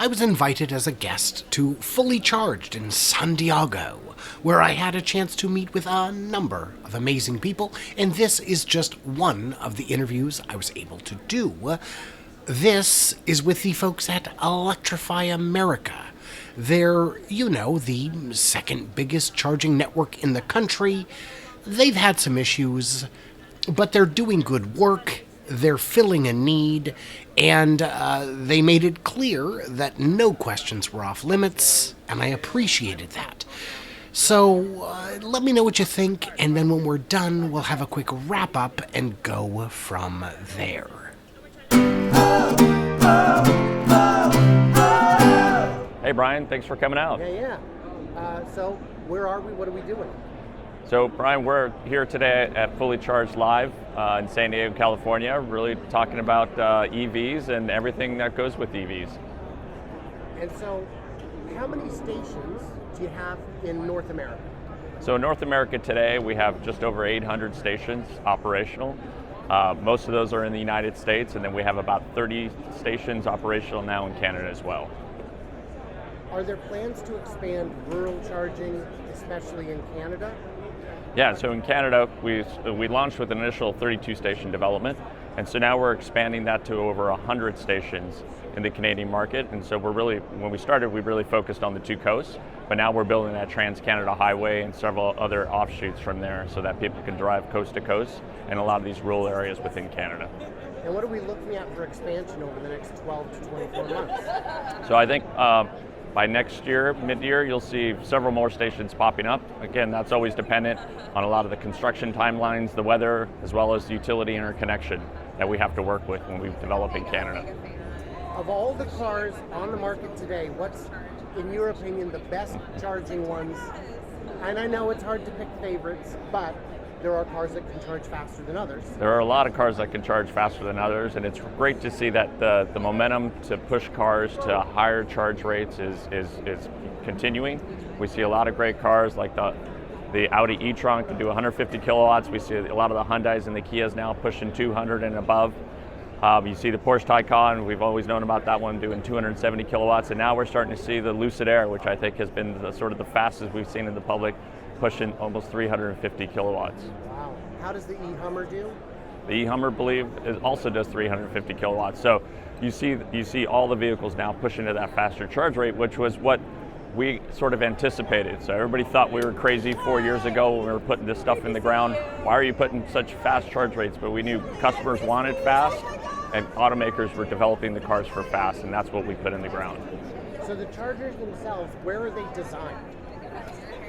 I was invited as a guest to Fully Charged in San Diego, where I had a chance to meet with a number of amazing people, and this is just one of the interviews I was able to do. This is with the folks at Electrify America. They're, the second biggest charging network in the country. They've had some issues, but they're doing good work. They're filling a need, and they made it clear that no questions were off limits, and I appreciated that. So let me know what you think, and then when we're done, we'll have a quick wrap-up and go from there. Hey, Brian, thanks for coming out. Yeah. So where are we? What are we doing? So, Brian, we're here today at Fully Charged Live in San Diego, California, really talking about EVs and everything that goes with EVs. And so, how many stations do you have in North America? So in North America today, we have just over 800 stations operational. Most of those are in the United States, and then we have about 30 stations operational now in Canada as well. Are there plans to expand rural charging, especially in Canada? Yeah, so in Canada, we launched with an initial 32 station development, and so now we're expanding that to over 100 stations in the Canadian market. And so when we started, we really focused on the two coasts, but now we're building that Trans-Canada Highway and several other offshoots from there so that people can drive coast to coast in a lot of these rural areas within Canada. And what are we looking at for expansion over the next 12 to 24 months? So I think by next year, mid-year, you'll see several more stations popping up. Again, that's always dependent on a lot of the construction timelines, the weather, as well as utility interconnection that we have to work with when we develop in Canada. Of all the cars on the market today, what's, in your opinion, the best charging ones? And I know it's hard to pick favorites, but there are cars that can charge faster than others. There are a lot of cars that can charge faster than others, and it's great to see that the momentum to push cars to higher charge rates is continuing. We see a lot of great cars like the Audi e-tron can do 150 kilowatts. We see a lot of the Hyundais and the Kias now pushing 200 and above. You see the Porsche Taycan, we've always known about that one doing 270 kilowatts, and now we're starting to see the Lucid Air, which I think has been sort of the fastest we've seen in the public, pushing almost 350 kilowatts. Wow. How does the eHummer do? The eHummer, believe, also does 350 kilowatts. So you see all the vehicles now pushing to that faster charge rate, which was what we sort of anticipated. So everybody thought we were crazy 4 years ago when we were putting this stuff in the ground. Why are you putting such fast charge rates? But we knew customers wanted fast, and automakers were developing the cars for fast, and that's what we put in the ground. So the chargers themselves, where are they designed?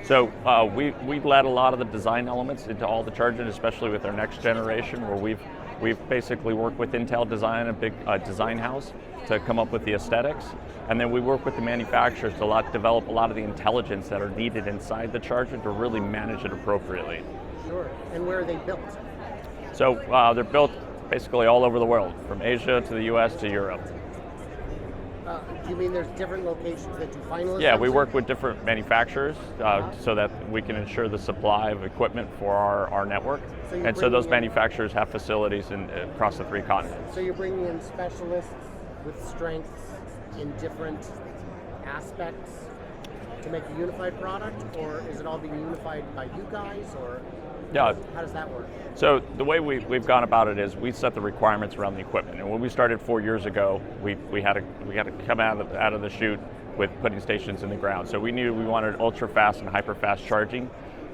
So we led a lot of the design elements into all the charging, especially with our next generation, where we've basically worked with Intel Design, a big design house, to come up with the aesthetics. And then we work with the manufacturers to develop a lot of the intelligence that are needed inside the charger to really manage it appropriately. Sure. And where are they built? So they're built basically all over the world, from Asia to the US to Europe. Do you mean there's different locations that you finally? Yeah, we work with different manufacturers so that we can ensure the supply of equipment for our network. So those manufacturers have facilities across the three continents. So you're bringing in specialists with strengths in different aspects to make a unified product, or is it all being unified by you guys, or how does that work? So the way we've gone about it is we set the requirements around the equipment. And when we started 4 years ago, we had to come out of the chute with putting stations in the ground. So we knew we wanted ultra fast and hyper fast charging,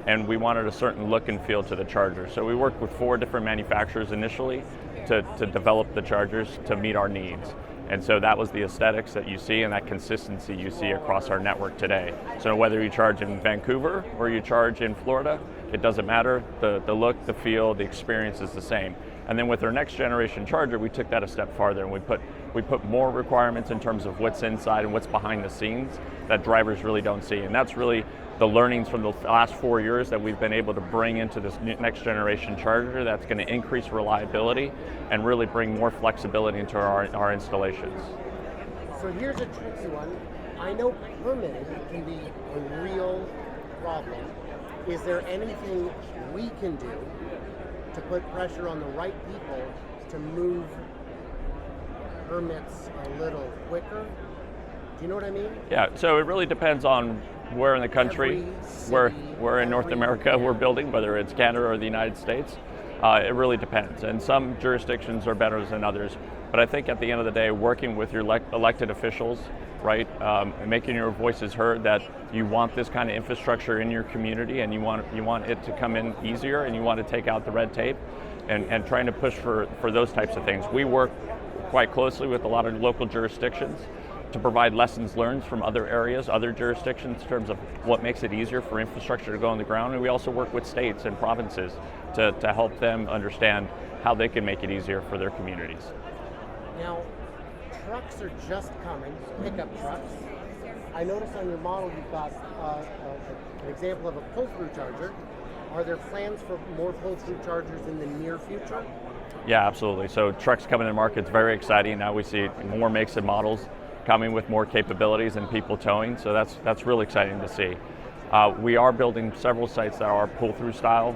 and we wanted a certain look and feel to the charger. So we worked with 4 different manufacturers initially to develop the chargers to meet our needs. And so that was the aesthetics that you see and that consistency you see across our network today. So whether you charge in Vancouver or you charge in Florida, it doesn't matter. The look, the feel, the experience is the same. And then with our next generation charger, we took that a step farther, and we put more requirements in terms of what's inside and what's behind the scenes that drivers really don't see. And that's really the learnings from the last 4 years that we've been able to bring into this next generation charger that's going to increase reliability and really bring more flexibility into our installations. So here's a tricky one. I know permitting can be a real problem. Is there anything we can do to put pressure on the right people to move permits a little quicker you know what I mean? Yeah, so it really depends on where in the country, where in North America we're building, whether it's Canada or the United States. It really depends, and some jurisdictions are better than others. But I think at the end of the day, working with your elected officials, right, and making your voices heard that you want this kind of infrastructure in your community, and you want it to come in easier, and you want to take out the red tape, and trying to push for those types of things. We work quite closely with a lot of local jurisdictions to provide lessons learned from other areas, other jurisdictions, in terms of what makes it easier for infrastructure to go on the ground. And we also work with states and provinces to help them understand how they can make it easier for their communities. Now, trucks are just coming, pickup trucks. I noticed on your model you've got an example of a pull-through charger. Are there plans for more pull-through chargers in the near future? Yeah, absolutely. So trucks coming to the market is very exciting. Now we see more makes and models coming with more capabilities and people towing, so that's really exciting to see. We are building several sites that are pull-through style.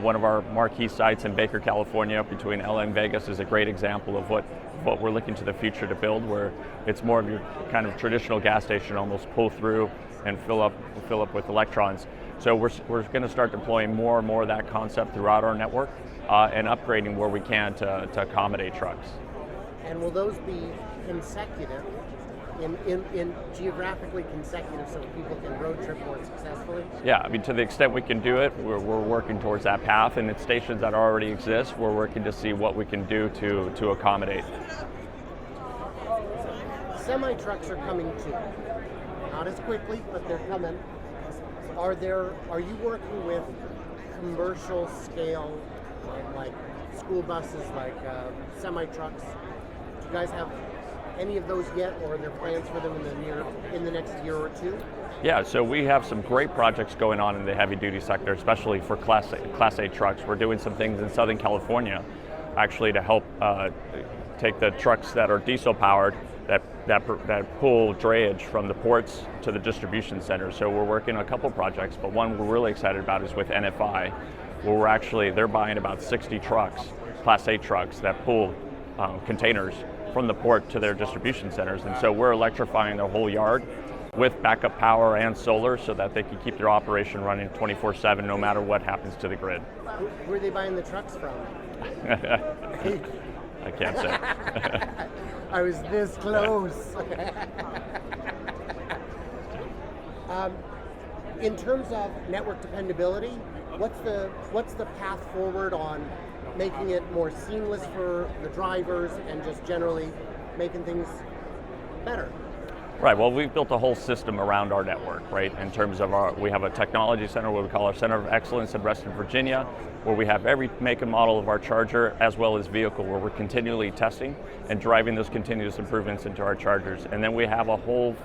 One of our marquee sites in Baker, California, between LA and Vegas, is a great example of what we're looking to the future to build, where it's more of your kind of traditional gas station, almost pull through and fill up with electrons. So we're going to start deploying more and more of that concept throughout our network, and upgrading where we can to accommodate trucks. And will those be consecutive, in geographically consecutive, so people can road trip more successfully? Yeah, I mean, to the extent we can do it, we're working towards that path, and it's stations that already exist, we're working to see what we can do to accommodate. Semi-trucks are coming too. Not as quickly, but they're coming. Are you working with commercial scale, like school buses, like semi-trucks? Do you guys have any of those yet, or are there plans for them in the next year or two? Yeah, so we have some great projects going on in the heavy duty sector, especially for Class A trucks. We're doing some things in Southern California, actually, to help take the trucks that are diesel powered, that pull drayage from the ports to the distribution centers. So we're working on a couple projects, but one we're really excited about is with NFI, where they're buying about 60 trucks, Class A trucks, that pull containers from the port to their distribution centers. And so we're electrifying their whole yard with backup power and solar, so that they can keep their operation running 24/7 no matter what happens to the grid. Who are they buying the trucks from? I can't say. I was this close. In terms of network dependability, what's the path forward on making it more seamless for the drivers and just generally making things better? Right, well, we've built a whole system around our network, right? In terms of we have a technology center, what we call our Center of Excellence in Reston, Virginia, where we have every make and model of our charger as well as vehicle, where we're continually testing and driving those continuous improvements into our chargers. And then we have a whole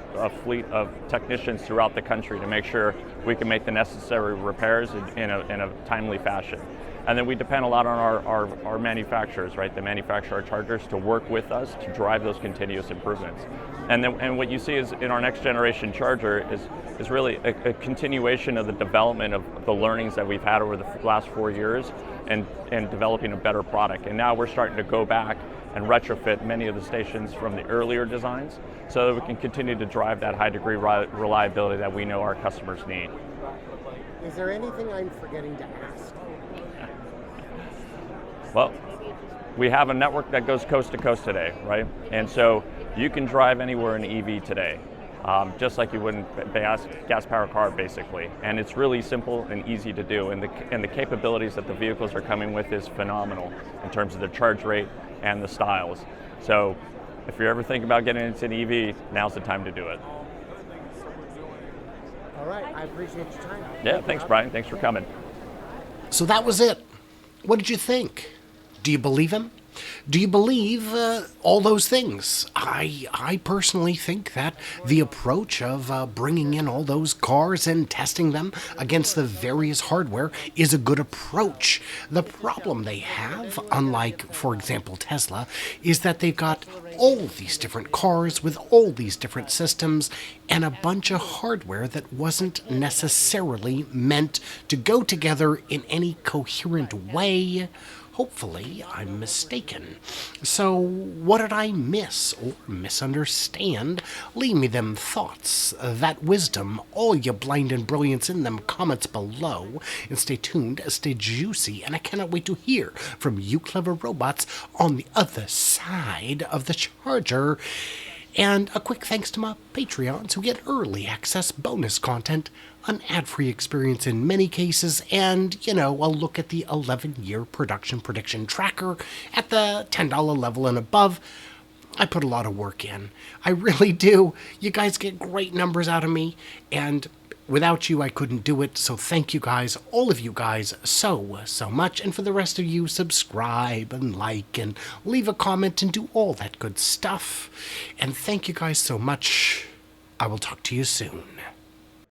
fleet of technicians throughout the country to make sure we can make the necessary repairs in a timely fashion. And then we depend a lot on our manufacturers, right? They manufacture our chargers to work with us to drive those continuous improvements. And what you see is in our next generation charger is really a continuation of the development of the learnings that we've had over the last 4 years and developing a better product. And now we're starting to go back and retrofit many of the stations from the earlier designs so that we can continue to drive that high degree reliability that we know our customers need. Is there anything I'm forgetting to ask? Well, we have a network that goes coast to coast today, right? And so you can drive anywhere in an EV today, just like you would in a gas-powered car, basically. And it's really simple and easy to do. And the capabilities that the vehicles are coming with is phenomenal in terms of the charge rate and the styles. So if you're ever thinking about getting into an EV, now's the time to do it. All right, I appreciate your time. Yeah, thanks, Brian. Thanks for coming. So that was it. What did you think? Do you believe him? Do you believe all those things? I personally think that the approach of bringing in all those cars and testing them against the various hardware is a good approach. The problem they have, unlike, for example, Tesla, is that they've got all these different cars with all these different systems and a bunch of hardware that wasn't necessarily meant to go together in any coherent way Hopefully, I'm mistaken. So, what did I miss or misunderstand? Leave me them thoughts, that wisdom, all your blind and brilliance in them comments below. And stay tuned, stay juicy, and I cannot wait to hear from you clever robots on the other side of the charger. And a quick thanks to my Patreons who get early access bonus content, an ad-free experience in many cases, and, a look at the 11-year production prediction tracker at the $10 level and above. I put a lot of work in. I really do. You guys get great numbers out of me, and without you, I couldn't do it, so thank you guys, all of you guys, so much. And for the rest of you, subscribe and like and leave a comment and do all that good stuff. And thank you guys so much. I will talk to you soon.